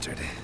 bastard.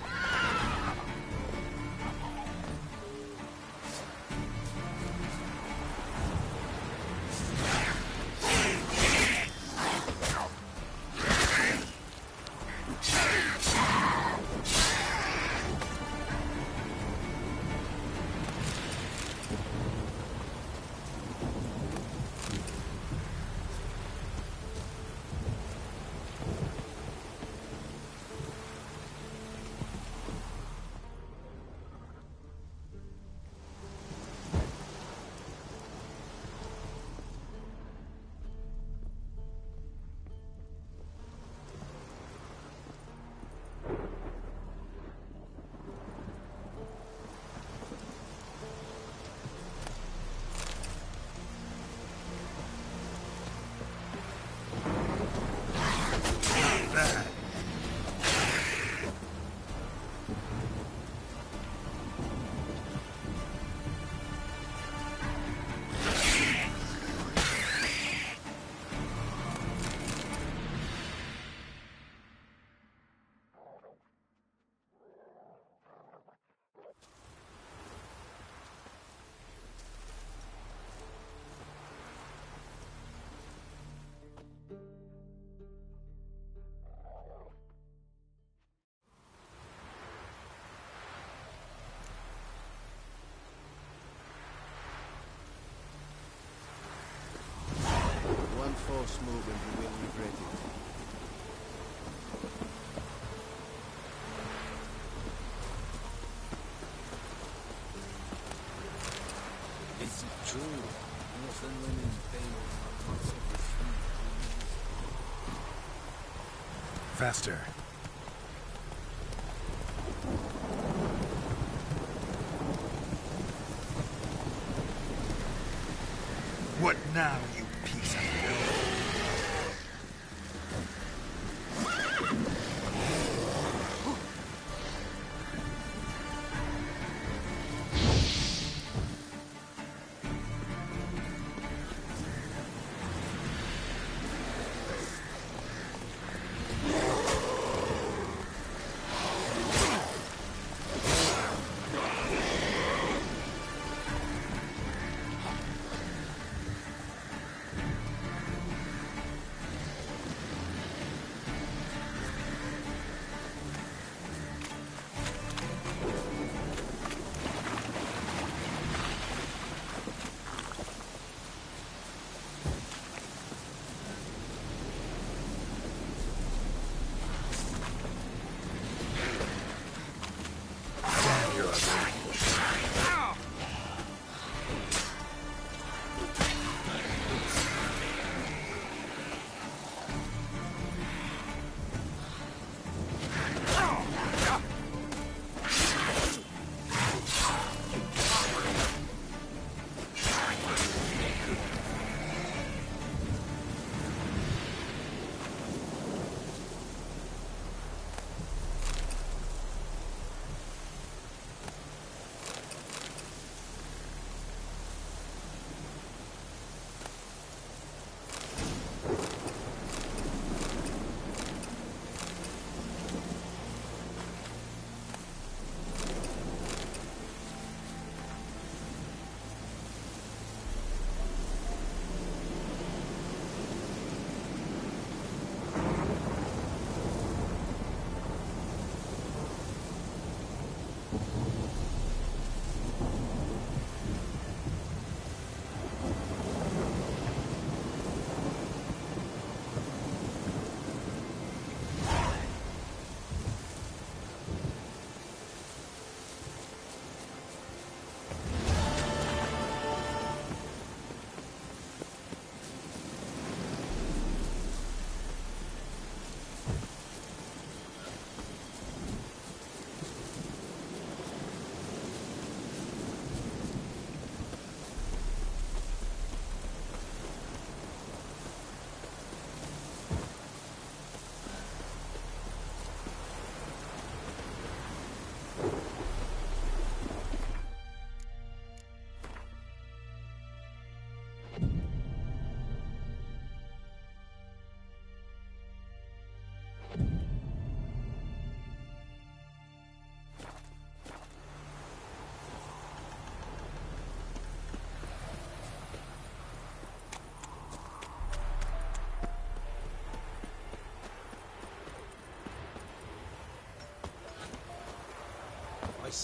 One false move and you will regret it. Is it true? Often when in pain, parts of the feet. Faster. What now, you piece of filth?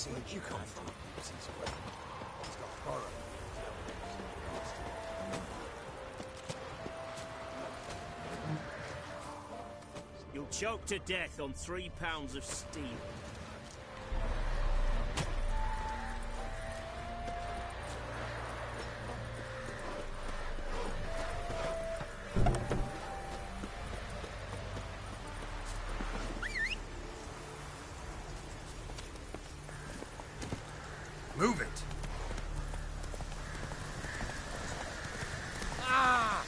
Where'd you come from? Since when? He's got horror. You'll choke to death on 3 pounds of steel. Move it! Ah!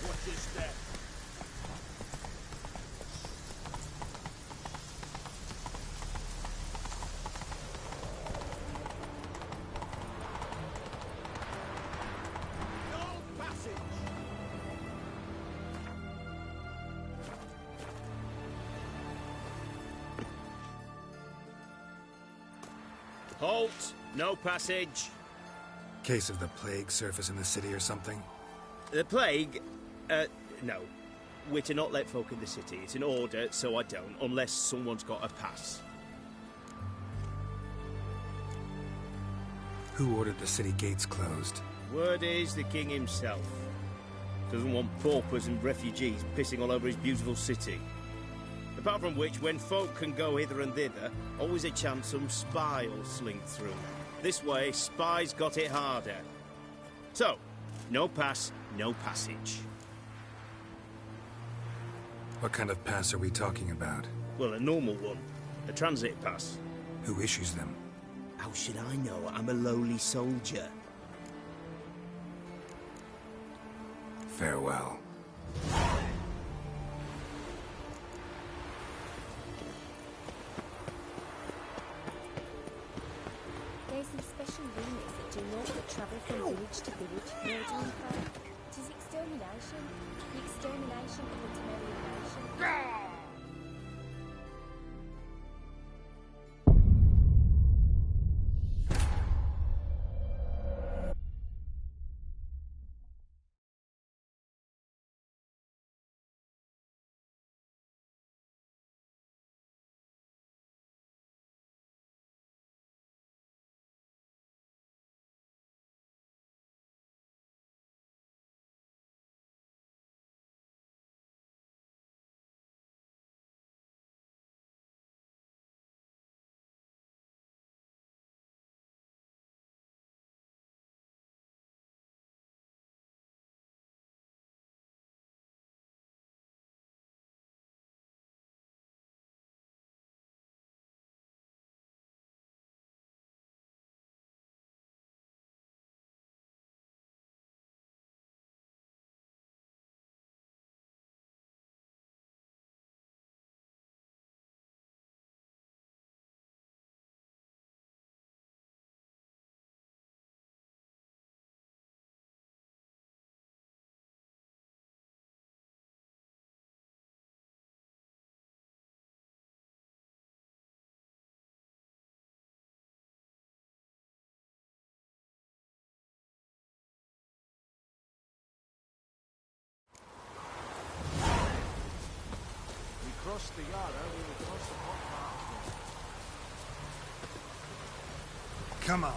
What is that? No passage! Halt! No passage. Case of the plague surface in the city or something? The plague? No. We're to not let folk in the city. It's an order, so I don't, unless someone's got a pass. Who ordered the city gates closed? Word is the king himself. Doesn't want paupers and refugees pissing all over his beautiful city. Apart from which, when folk can go hither and thither, always a chance some spy will slink through. This way, spies got it harder. So, no pass, no passage. What kind of pass are we talking about? Well, a normal one. A transit pass. Who issues them? How should I know? I'm a lowly soldier. Farewell. There's some special units that do naught but travel from village to village, Lord Armstrong. 'Tis extermination. The extermination of the Temerian nation. Cross the Yara, we will cross the pot. Come on.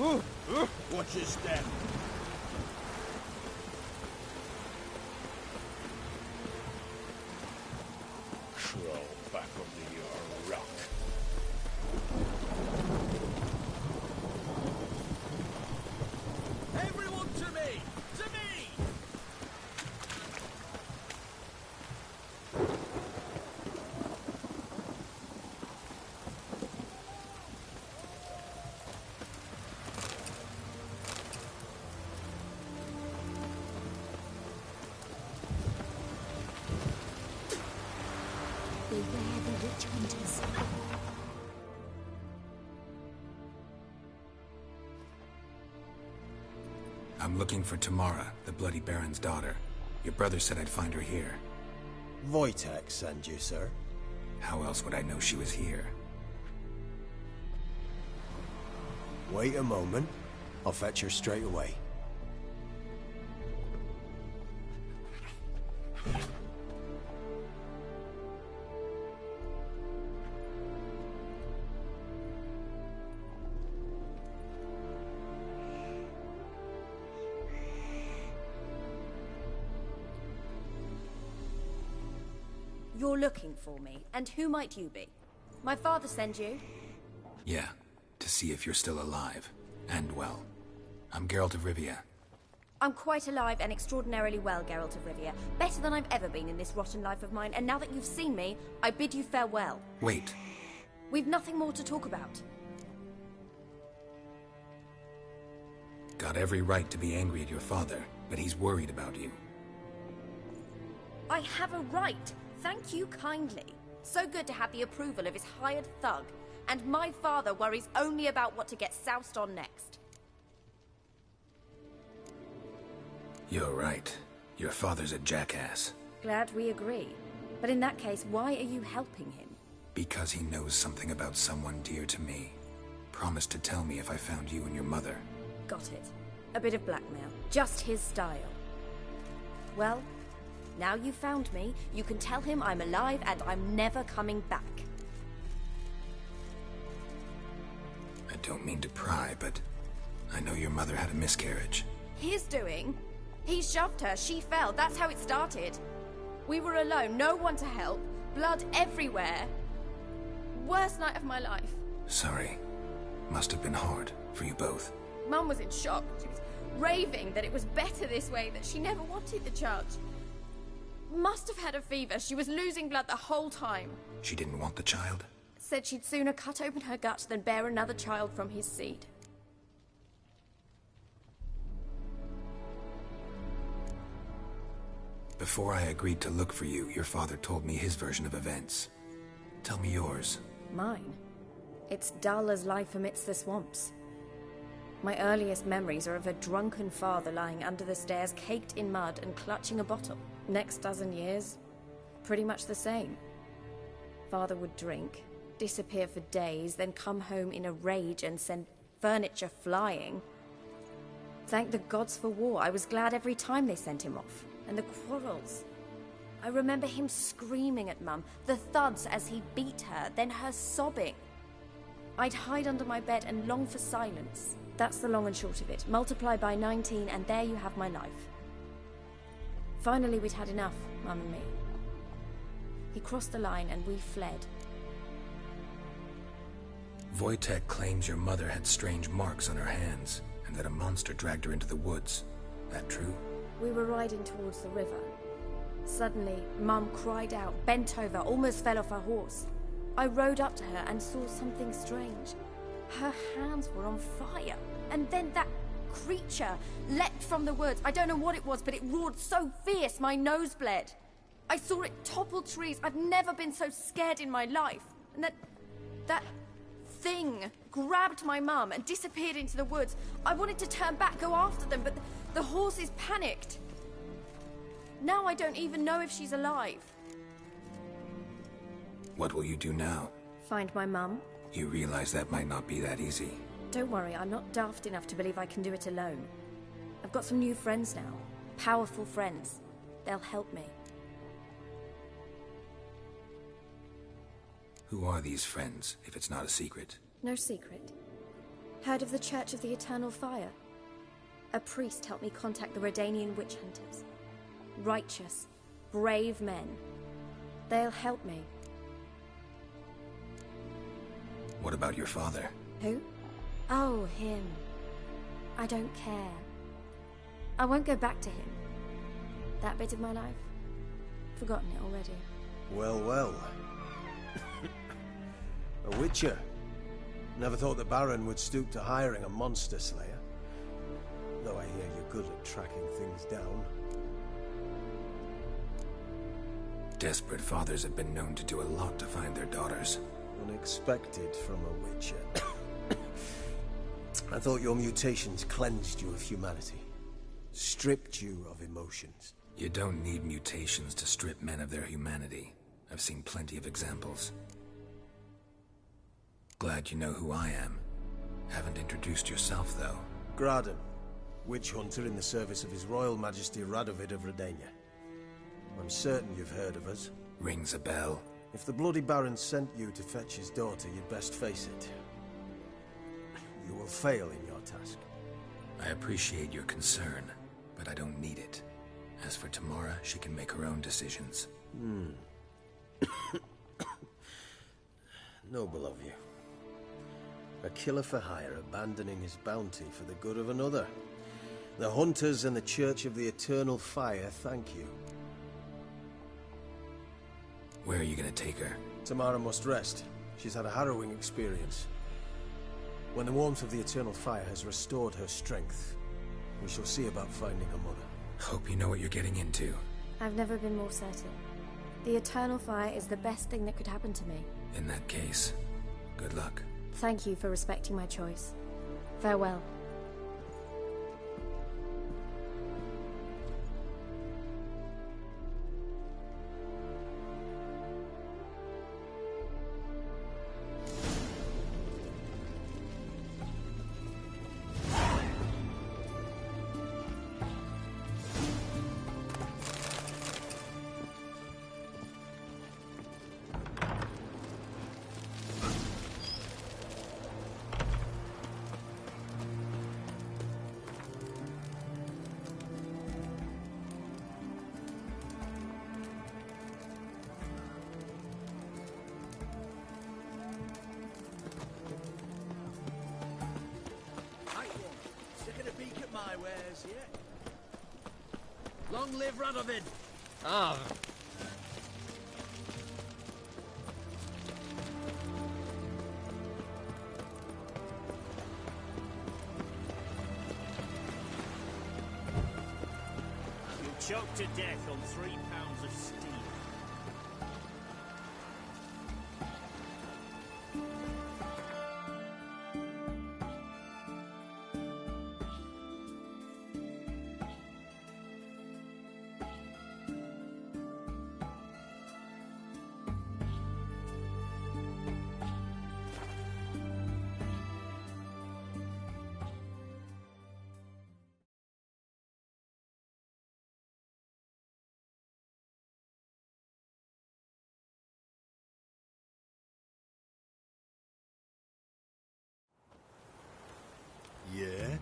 Watch your step. Crawl back under your rock. Everyone to me! To me! Beware the witch hunters. I'm looking for Tamara, the Bloody Baron's daughter. Your brother said I'd find her here. Wojtek send you, sir. How else would I know she was here? Wait a moment. I'll fetch her straight away. You're looking for me, and who might you be? My father sent you? Yeah, to see if you're still alive. And well. I'm Geralt of Rivia. I'm quite alive and extraordinarily well, Geralt of Rivia. Better than I've ever been in this rotten life of mine, and now that you've seen me, I bid you farewell. Wait. We've nothing more to talk about. Got every right to be angry at your father, but he's worried about you. I have a right. Thank you kindly. So good to have the approval of his hired thug. And my father worries only about what to get soused on next. You're right. Your father's a jackass. Glad we agree. But in that case, why are you helping him? Because he knows something about someone dear to me. Promised to tell me if I found you and your mother. Got it. A bit of blackmail. Just his style. Well, now you've found me, you can tell him I'm alive and I'm never coming back. I don't mean to pry, but I know your mother had a miscarriage. His doing? He shoved her, she fell, that's how it started. We were alone, no one to help, blood everywhere. Worst night of my life. Sorry. Must have been hard for you both. Mum was in shock. She was raving that it was better this way, that she never wanted the child. Must have had a fever. She was losing blood the whole time. She didn't want the child? Said she'd sooner cut open her gut than bear another child from his seed. Before I agreed to look for you, your father told me his version of events. Tell me yours. Mine? It's dull as life amidst the swamps. My earliest memories are of a drunken father lying under the stairs, caked in mud and clutching a bottle. Next dozen years, pretty much the same. Father would drink, disappear for days, then come home in a rage and send furniture flying. Thank the gods for war. I was glad every time they sent him off. And the quarrels. I remember him screaming at Mum, the thuds as he beat her, then her sobbing. I'd hide under my bed and long for silence. That's the long and short of it. Multiply by 19 and there you have my life. Finally we'd had enough, Mum and me. He crossed the line and we fled. Wojtek claims your mother had strange marks on her hands, and that a monster dragged her into the woods. That true? We were riding towards the river. Suddenly, Mum cried out, bent over, almost fell off her horse. I rode up to her and saw something strange. Her hands were on fire. And then that creature leapt from the woods. I don't know what it was, but it roared so fierce my nose bled. I saw it topple trees. I've never been so scared in my life. And that thing grabbed my mum and disappeared into the woods. I wanted to turn back, go after them, but the horses panicked. Now I don't even know if she's alive. What will you do now? Find my mum. You realize that might not be that easy. Don't worry, I'm not daft enough to believe I can do it alone. I've got some new friends now. Powerful friends. They'll help me. Who are these friends, if it's not a secret? No secret. Heard of the Church of the Eternal Fire? A priest helped me contact the Redanian witch hunters. Righteous, brave men. They'll help me. What about your father? Who? Oh, him. I don't care. I won't go back to him. That bit of my life? Forgotten it already. Well, well. A witcher. Never thought the Baron would stoop to hiring a monster slayer. Though I hear you're good at tracking things down. Desperate fathers have been known to do a lot to find their daughters. Unexpected from a witcher. I thought your mutations cleansed you of humanity. Stripped you of emotions. You don't need mutations to strip men of their humanity. I've seen plenty of examples. Glad you know who I am. Haven't introduced yourself, though. Graden, witch hunter in the service of His Royal Majesty Radovid of Redania. I'm certain you've heard of us. Rings a bell. If the Bloody Baron sent you to fetch his daughter, you'd best face it. You will fail in your task. I appreciate your concern, but I don't need it. As for Tamara, she can make her own decisions. Noble of you. A killer for hire abandoning his bounty for the good of another. The Hunters and the Church of the Eternal Fire thank you. Where are you gonna take her? Tamara must rest. She's had a harrowing experience. When the warmth of the Eternal Fire has restored her strength, we shall see about finding her mother. Hope you know what you're getting into. I've never been more certain. The Eternal Fire is the best thing that could happen to me. In that case, good luck. Thank you for respecting my choice. Farewell. My wares, yeah? Long live Radovid! Ah. You'll choke to death on 3 pounds of steam. Yeah?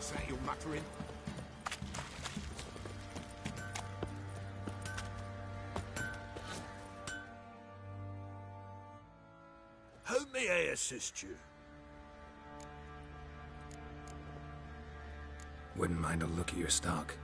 What's that you're muttering? How may I assist you? Wouldn't mind a look at your stock.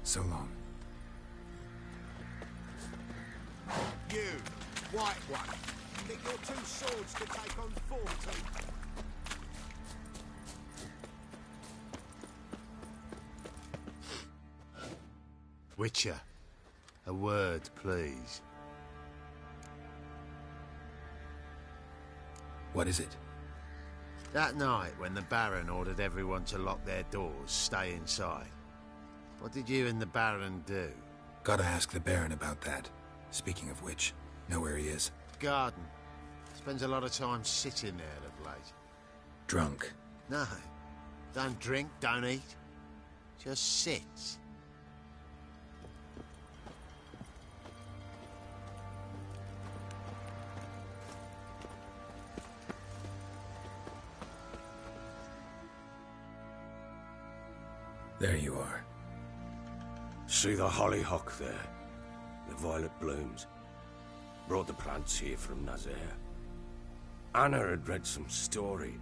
So long. You, white one. Think your two swords could take on 40? Witcher, a word, please. What is it? That night when the Baron ordered everyone to lock their doors, stay inside. What did you and the Baron do? Gotta ask the Baron about that. Speaking of which, know where he is? Garden. Spends a lot of time sitting there of late. Drunk. No. Don't drink, don't eat. Just sits. There you are. See the hollyhock there? The violet blooms. Brought the plants here from Nazaire. Anna had read some story.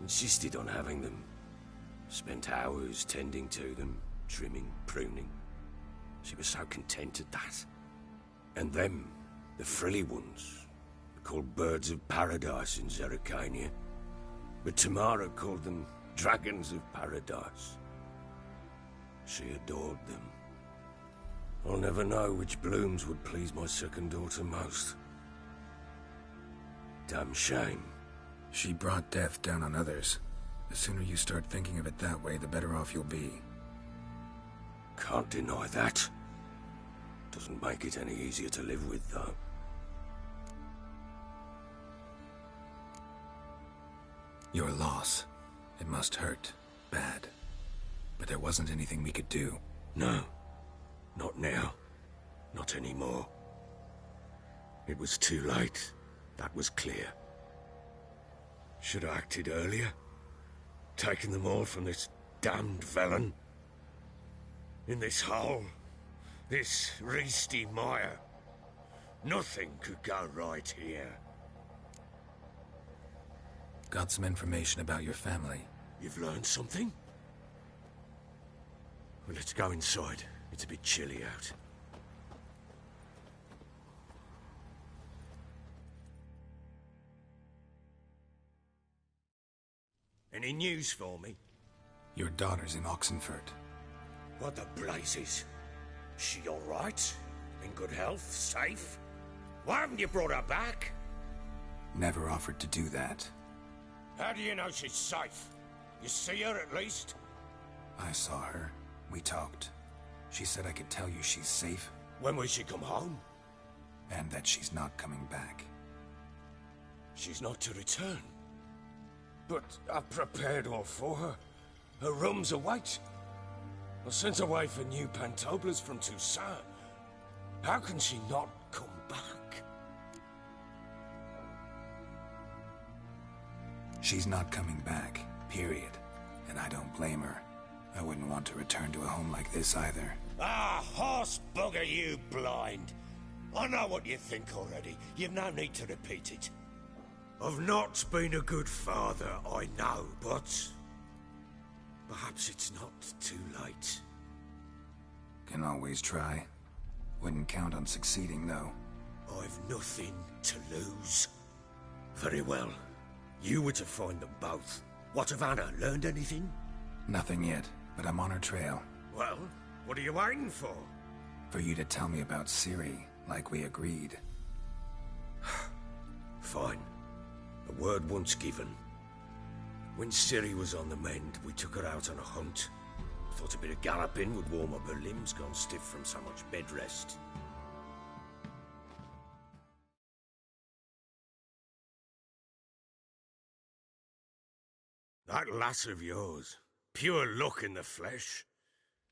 Insisted on having them. Spent hours tending to them, trimming, pruning. She was so content at that. And them, the frilly ones, are called birds of paradise in Zerrikania. But Tamara called them dragons of paradise. She adored them. I'll never know which blooms would please my second daughter most. Damn shame. She brought death down on others. The sooner you start thinking of it that way, the better off you'll be. Can't deny that. Doesn't make it any easier to live with, though. Your loss. It must hurt. Bad. But there wasn't anything we could do. No. Not now. Not anymore. It was too late. That was clear. Should have acted earlier. Taken them all from this damned Velen. In this hole. This Reesty mire. Nothing could go right here. Got some information about your family. You've learned something? Well, let's go inside. It's a bit chilly out. Any news for me? Your daughter's in Oxenfurt. What the blazes? She all right? In good health? Safe? Why haven't you brought her back? Never offered to do that. How do you know she's safe? You see her at least? I saw her. We talked. She said I could tell you she's safe. When will she come home? And that she's not coming back. She's not to return. But I've prepared all for her. Her rooms await. I sent away for new Pantoblas from Toussaint. How can she not come back? She's not coming back, period. And I don't blame her. I wouldn't want to return to a home like this either. Ah, horse bugger, you blind. I know what you think already. You've no need to repeat it. I've not been a good father, I know, but perhaps it's not too late. Can always try. Wouldn't count on succeeding, though. I've nothing to lose. Very well. You were to find them both. What of Anna? Learned anything? Nothing yet, but I'm on her trail. Well, What are you waiting for? For you to tell me about Ciri, like we agreed. Fine. A word once given. When Ciri was on the mend, we took her out on a hunt. Thought a bit of galloping would warm up her limbs gone stiff from so much bed rest. That lass of yours, pure luck in the flesh.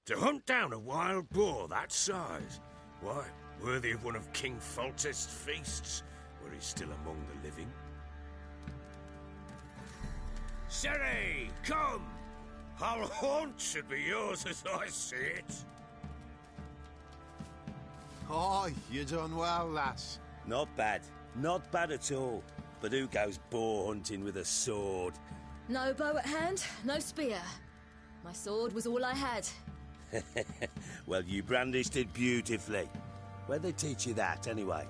To hunt down a wild boar that size, why, worthy of one of King Foltest's feasts, where he's still among the living. Ciri, come! Our haunt should be yours as I see it. Oh, you done well, lass. Not bad. Not bad at all. But who goes boar hunting with a sword? No bow at hand, no spear. My sword was all I had. Well, you brandished it beautifully. Where'd they teach you that, anyway?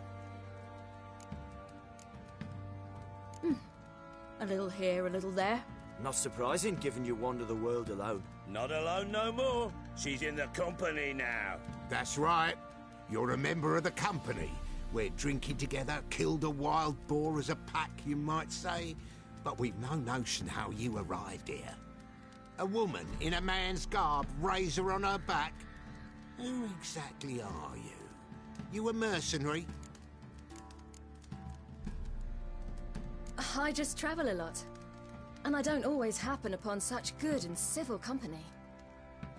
A little here, a little there. Not surprising, given you wander the world alone. Not alone no more. She's in the company now. That's right. You're a member of the company. We're drinking together, killed a wild boar as a pack, you might say. But we've no notion how you arrived here. A woman in a man's garb, razor on her back. Who exactly are you? You a mercenary? I just travel a lot. And I don't always happen upon such good and civil company.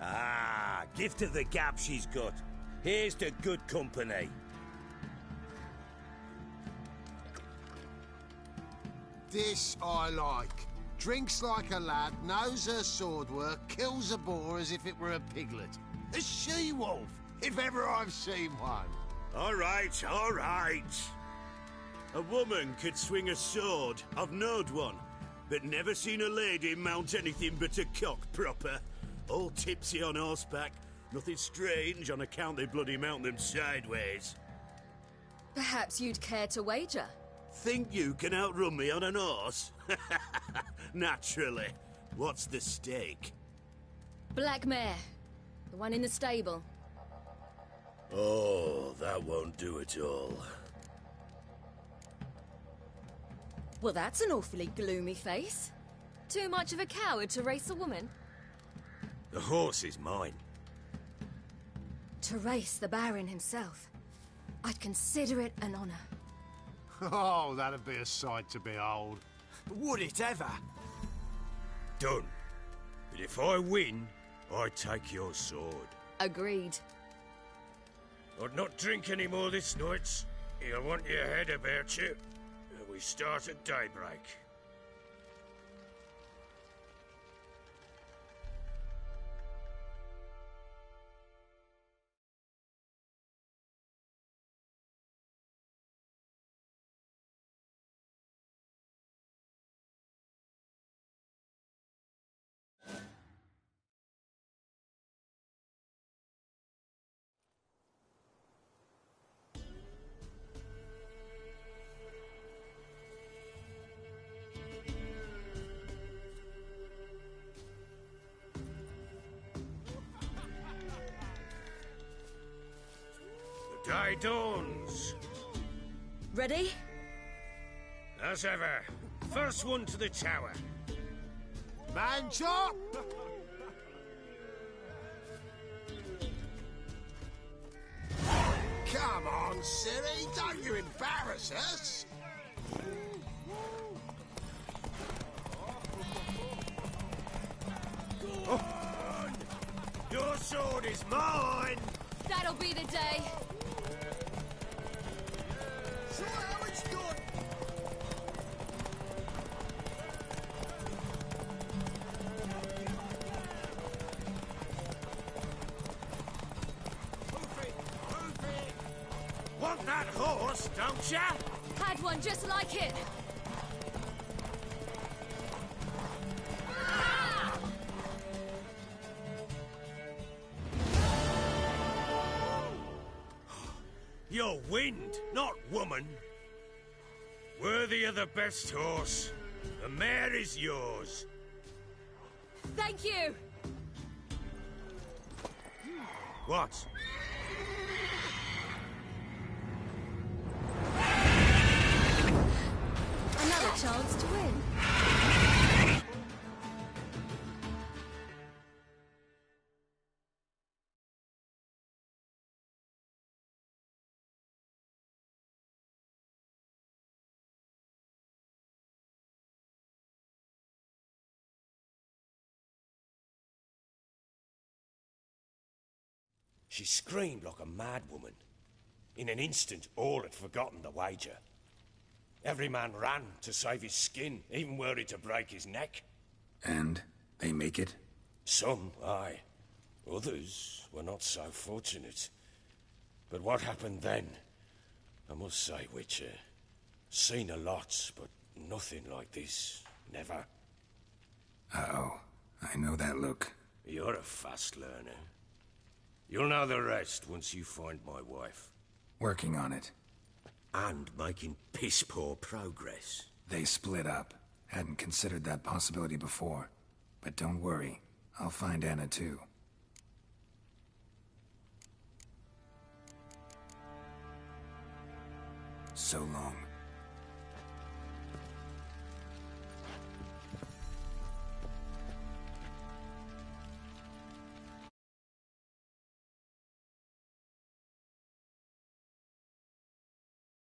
Ah, gift of the gab she's got. Here's to good company. This I like. Drinks like a lad, knows her sword work, kills a boar as if it were a piglet. A she-wolf, if ever I've seen one. All right, all right. A woman could swing a sword. I've knowed one. But never seen a lady mount anything but a cock proper. All tipsy on horseback. Nothing strange on account they bloody mount them sideways. Perhaps you'd care to wager? Think you can outrun me on an horse? Naturally. What's the stake? Black mare. The one in the stable. Oh, that won't do at all. Well, that's an awfully gloomy face. Too much of a coward to race a woman? The horse is mine. To race the Baron himself. I'd consider it an honor. Oh, that'd be a sight to behold. Would it ever? Done. But if I win, I take your sword. Agreed. I'd not drink any more this night. You'll want your head about you. We start at daybreak. Day dawns. Ready? As ever. First one to the tower. Man chop! Come on, Ciri, don't you embarrass us! Oh. Your sword is mine! That'll be the day. Show how it's done! Want that horse, don't ya? Had one just like it. You're wind, not woman. Worthy of the best horse. The mare is yours. Thank you. What? Another chance to win. She screamed like a mad woman. In an instant, all had forgotten the wager. Every man ran to save his skin, even were it to break his neck. And they make it? Some, aye. Others were not so fortunate. But what happened then? I must say, Witcher, seen a lot, but nothing like this. Never. Uh-oh. I know that look. You're a fast learner. You'll know the rest once you find my wife. Working on it. And making piss-poor progress. They split up. Hadn't considered that possibility before. But don't worry. I'll find Anna too. So long.